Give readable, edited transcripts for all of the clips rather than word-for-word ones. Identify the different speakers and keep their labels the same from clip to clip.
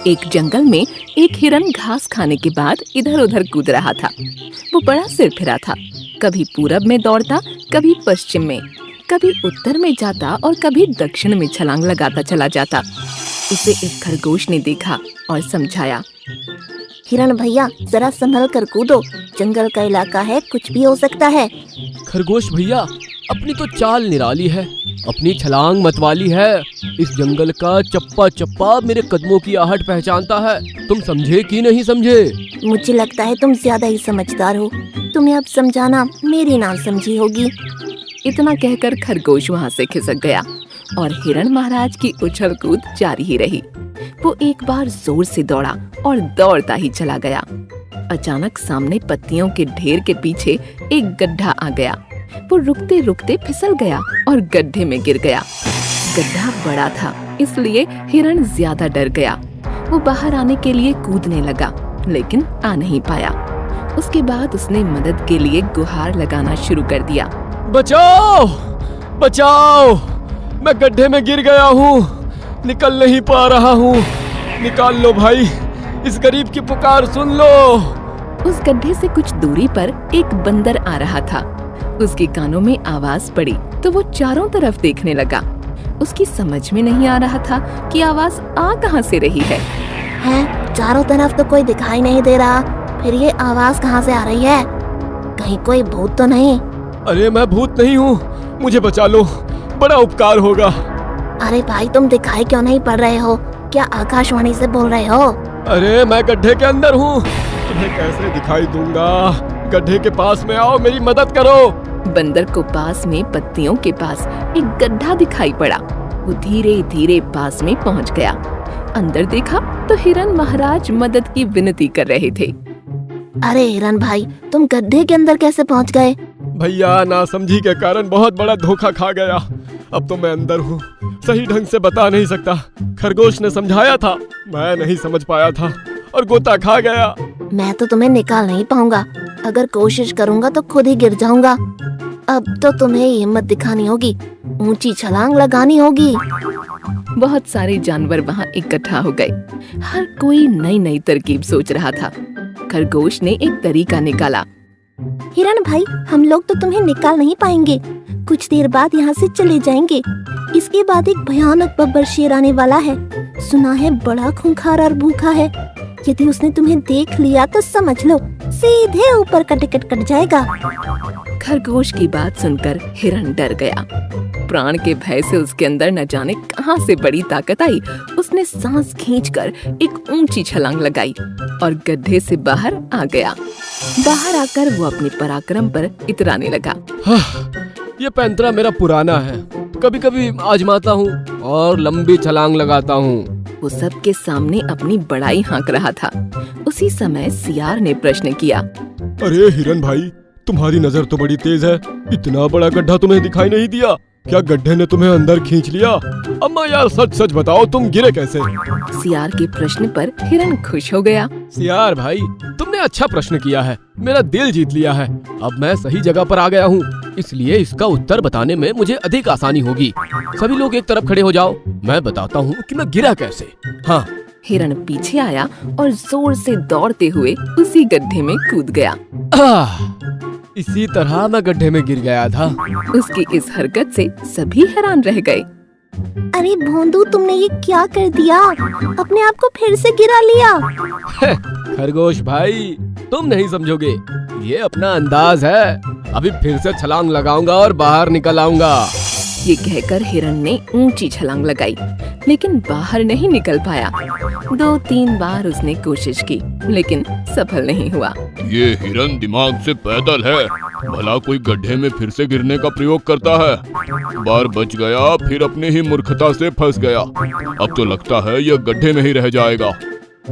Speaker 1: एक जंगल में एक हिरन घास खाने के बाद इधर उधर कूद रहा था। वो बड़ा सिरफिरा था, कभी पूरब में दौड़ता, कभी पश्चिम में, कभी उत्तर में जाता और कभी दक्षिण में छलांग लगाता चला जाता। उसे एक खरगोश ने देखा और समझाया,
Speaker 2: हिरन भैया जरा संभल कर कूदो, जंगल का इलाका है, कुछ भी हो सकता है।
Speaker 3: खरगोश भैया अपनी तो चाल निराली है, अपनी छलांग मतवाली है। इस जंगल का चप्पा चप्पा मेरे कदमों की आहट पहचानता है। तुम समझे कि नहीं समझे?
Speaker 2: मुझे लगता है तुम ज्यादा ही समझदार हो, तुम्हें अब समझाना मेरी ना समझी होगी।
Speaker 1: इतना कहकर खरगोश वहाँ से खिसक गया और हिरण महाराज की उछल कूद जारी ही रही। वो एक बार जोर से दौड़ा और दौड़ता ही चला गया। अचानक सामने पत्तियों के ढेर के पीछे एक गड्ढा आ गया। वो रुकते रुकते फिसल गया और गड्ढे में गिर गया। गड्ढा बड़ा था, इसलिए हिरण ज्यादा डर गया। वो बाहर आने के लिए कूदने लगा, लेकिन आ नहीं पाया। उसके बाद उसने मदद के लिए गुहार लगाना शुरू कर दिया।
Speaker 3: बचाओ बचाओ, मैं गड्ढे में गिर गया हूँ, निकल नहीं पा रहा हूँ, निकाल लो भाई, इस गरीब की पुकार सुन लो।
Speaker 1: उस गड्ढे से कुछ दूरी पर एक बंदर आ रहा था। उसके कानों में आवाज पड़ी तो वो चारों तरफ देखने लगा। उसकी समझ में नहीं आ रहा था कि आवाज आ कहाँ से रही है।
Speaker 2: चारों तरफ तो कोई दिखाई नहीं दे रहा, फिर ये आवाज कहाँ से आ रही है? कहीं कोई भूत तो नहीं?
Speaker 3: अरे मैं भूत नहीं हूँ, मुझे बचा लो, बड़ा उपकार होगा।
Speaker 2: अरे भाई तुम दिखाई क्यों नहीं पड़ रहे हो? क्या आकाशवाणी से बोल रहे हो?
Speaker 3: अरे मैं गड्ढे के अंदर हूँ, तुम्हें कैसे दिखाई दूंगा? गड्ढे के पास में आओ, मेरी मदद करो।
Speaker 1: बंदर को पास में पत्तियों के पास एक गड्ढा दिखाई पड़ा। वो धीरे धीरे पास में पहुँच गया। अंदर देखा तो हिरन महाराज मदद की विनती कर रहे थे।
Speaker 2: अरे हिरन भाई, तुम गड्ढे के अंदर कैसे पहुँच गए?
Speaker 3: भैया नासमझी के कारण बहुत बड़ा धोखा खा गया। अब तो मैं अंदर हूँ, सही ढंग से बता नहीं सकता। खरगोश ने समझाया था, मैं नहीं समझ पाया था और गोता खा गया।
Speaker 2: मैं तो तुम्हें निकाल नहीं पाऊंगा, अगर कोशिश करूंगा तो खुद ही गिर जाऊंगा। अब तो तुम्हें हिम्मत दिखानी होगी, ऊंची छलांग लगानी होगी।
Speaker 1: बहुत सारे जानवर वहाँ इकट्ठा हो गए। हर कोई नई नई तरकीब सोच रहा था। खरगोश ने एक तरीका निकाला।
Speaker 2: हिरन भाई, हम लोग तो तुम्हें निकाल नहीं पाएंगे, कुछ देर बाद यहाँ से चले जाएंगे। इसके बाद एक भयानक बब्बर शेर आने वाला है, सुना है बड़ा खूंखार और भूखा है। यदि उसने तुम्हें देख लिया तो समझ लो सीधे ऊपर का टिकट कट जाएगा।
Speaker 1: खरगोश की बात सुनकर हिरण डर गया। प्राण के भय से उसके अंदर न जाने कहां से बड़ी ताकत आई। उसने सांस खींचकर एक ऊंची छलांग लगाई और गड्ढे से बाहर आ गया। बाहर आकर वो अपने पराक्रम पर इतराने लगा।
Speaker 3: ये पैंतरा मेरा पुराना है, कभी कभी आजमाता हूँ और लंबी छलांग लगाता हूँ।
Speaker 1: वो सबके सामने अपनी बड़ाई हाँक रहा था। उसी समय सियार ने प्रश्न किया,
Speaker 3: अरे हिरन भाई, तुम्हारी नजर तो बड़ी तेज है, इतना बड़ा गड्ढा तुम्हें दिखाई नहीं दिया? क्या गड्ढे ने तुम्हें अंदर खींच लिया? अम्मा यार सच सच बताओ, तुम गिरे कैसे?
Speaker 1: सियार के प्रश्न पर हिरण खुश हो गया।
Speaker 3: सियार भाई, तुमने अच्छा प्रश्न किया है, मेरा दिल जीत लिया है। अब मैं सही जगह पर आ गया हूँ, इसलिए इसका उत्तर बताने में मुझे अधिक आसानी होगी। सभी लोग एक तरफ खड़े हो जाओ, मैं बताता हूँ कि मैं गिरा कैसे। हाँ।
Speaker 1: हिरण पीछे आया और जोर से दौड़ते हुए उसी गड्ढे में कूद गया।
Speaker 3: इसी तरह मैं गड्ढे में गिर गया था।
Speaker 1: उसकी इस हरकत से सभी हैरान रह गए।
Speaker 2: अरे भोंदू, तुमने ये क्या कर दिया? अपने आप को फिर से गिरा लिया।
Speaker 3: खरगोश भाई, तुम नहीं समझोगे, ये अपना अंदाज है। अभी फिर से छलांग लगाऊंगा और बाहर निकल आऊंगा।
Speaker 1: ये कहकर हिरण ने ऊंची छलांग लगाई, लेकिन बाहर नहीं निकल पाया। 2-3 बार उसने कोशिश की, लेकिन सफल नहीं हुआ।
Speaker 4: ये हिरन दिमाग से पैदल है, भला कोई गड्ढे में फिर से गिरने का प्रयोग करता है। बार बच गया, फिर अपने ही मूर्खता से फंस गया। अब तो लगता है यह गड्ढे में ही रह जाएगा।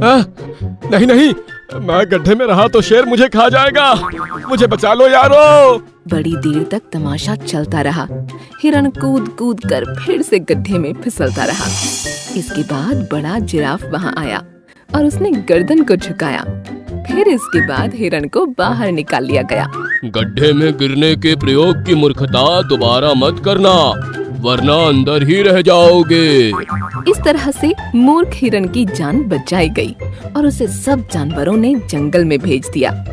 Speaker 3: नहीं नहीं, मैं गड्ढे में रहा तो शेर मुझे खा जाएगा। मुझे बचा लो यारो।
Speaker 1: बड़ी देर तक तमाशा चलता रहा। हिरण कूद कूद कर फिर से गड्ढे में फिसलता रहा। इसके बाद बड़ा जिराफ वहाँ आया और उसने गर्दन को झुकाया। फिर इसके बाद हिरण को बाहर निकाल लिया गया।
Speaker 4: गड्ढे में गिरने के प्रयोग की मूर्खता दोबारा मत करना,
Speaker 3: वरना अंदर ही रह जाओगे।
Speaker 1: इस तरह से मूर्ख हिरण की जान बचाई गई और उसे सब जानवरों ने जंगल में भेज दिया।